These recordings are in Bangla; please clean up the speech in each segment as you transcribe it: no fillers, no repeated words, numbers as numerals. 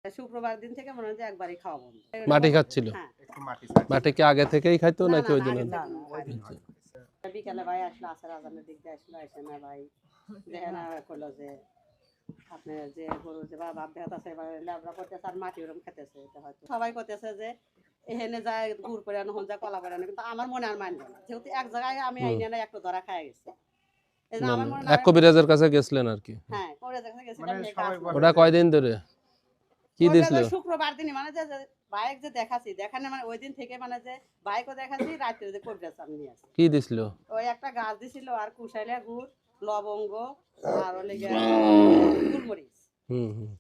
শুক্রবার দিন থেকে মনে হয় যে একবারই খাওয়া বন্ধ। মাটি খাচ্ছিল? হ্যাঁ। মাটি কি আগে থেকেই খাইতো না, নাকি না, ওই না, দিন? আগে থেকে খায়নি। বিকালে ভাই আসলো, আসর আজানের দিক দিয়ে আসলো, এসে না ভাই দেখে না করলো যে আপনি যে গরু যে বাপ দেখাতেছে ল্যাবরা করতেছে আর মাটি ওরকম খেতেছে, এটা হয়তো সবাই করতেছে যে এখানে যায় গুড় করে আনো, হন যায় কলা করে আনো, কিন্তু আমার মনে আর মানবে না, যেহেতু এক জায়গায় আমি আইনে না একটু ধরা খাই গেছে। এই জন্য আমার মনে এক কবিরাজের কাছে গেছিলেন আর কি? হ্যাঁ, কবিরাজের কাছে গেছিলাম। ওটা কয়দিন ধরে কি দিছিল? শুক্রবার দিনই মানে যে বাইক যে দেখাচ্ছি দেখানে মানে ওই দিন থেকে মানে যে বাইকও দেখাচ্ছি, রাত্রে যে কবিরাজ আমি নিয়ে আসছি। কি দিছিল? ওই একটা গাছ দিছিল আর কুশাইলা গুড়, লবঙ্গ আর হলে গোলমরিচ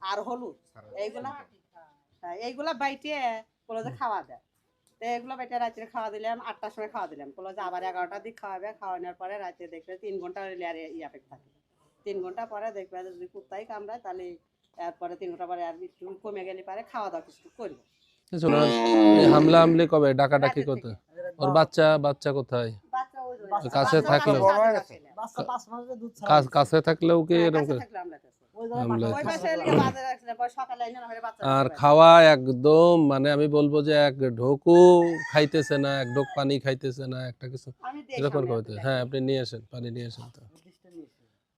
আর হলুদ, এইগুলা বাইটে বলে যে খাওয়া দেয়। তো এগুলো বাইটে রাত্রে খাওয়া দিলাম, 8টার সময় খাওয়া দিলাম, বললো যে আবার 11টার দিক খাওয়াবে। খাওয়ানোর পরে রাত্রে দেখবে 3 ঘন্টা ইয়াফেক্ট থাকে। 3 ঘন্টা পরে দেখবে যদি কুত্তাই কামড়ায় তাহলে এরপরে 3 ঘন্টা পরে আর একটু কমে গেলে পারে খাওয়া দাওয়া কিছু করবো। হামলা হামলি কবে, ডাকাডাকি কত? ওর বাচ্চা কোথায়? কাছে থাকলেও কাছে থাকলেও কি এরকম? আর খাওয়া একদম মানে আমি বলবো যে এক ঢোকু খাইতেছে না, এক ঢোক পানি খাইতেছে না, একটা কিছু এরকম করতে। হ্যাঁ, আপনি নিয়ে আসেন, পানি নিয়ে আসেন। তো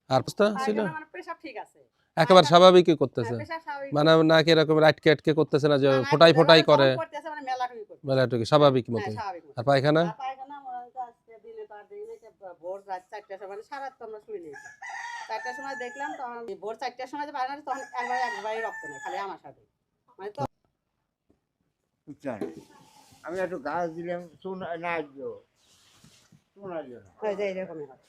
আর অবস্থা ছিল একেবারে স্বাভাবিকই করতেছে মানে নাকি এরকম আটকে আটকে করতেছে না যে ফোটাই ফোটাই করে? মেলাটুকু স্বাভাবিক মতো। আর পায়খানা? ভোর রাত 4টার সময় সারা রাত আমরা শুই নিয়েছি। 4টার সময় দেখলাম, তখন ভোর 4টার সময় যে বাইরে তখন একবারে রক্ত নেই, খালি আমার সাথে মানে তো আমি একটু গাছ দিলাম শোনা না এরকমই হয়।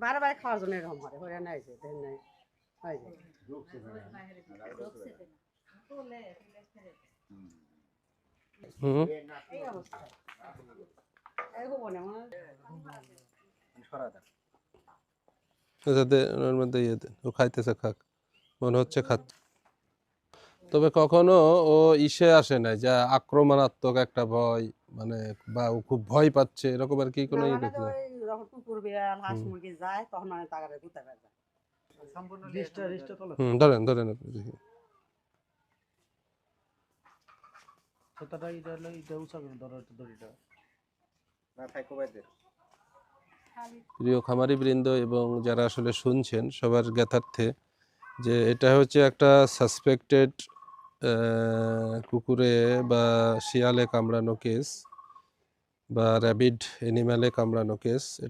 বারবার খাওয়ার জন্য এরকম হয়, হয়ে নাই যে নাই হয় যে এই অবস্থা এই হবো না যাতে ওর মধ্যে ও খাইতেছে খাক, মনে হচ্ছে খাচ্ছে। তবে কখনো ও ইসে আসে নাই যে আক্রমণাত্মক একটা ভয় মানে বা ও খুব ভয় পাচ্ছে এরকম আর কি কোনো মানে যখন কুকুর বিড়াল হাঁস মুরগি যায় তখন মানে তাগারে ঘুরতে পারে যায়। ধরেন ধরেন আপনি দেখি। প্রিয় খামারি বৃন্দ এবং যারা আসলে শুনছেন সবার জ্ঞাতার্থে যে এটা হচ্ছে একটা সাসপেক্টেড কুকুরে বা শিয়ালে কামড়ানো কেস বা র্যাবিড অ্যানিম্যালে কামড়ানো কেস। এটা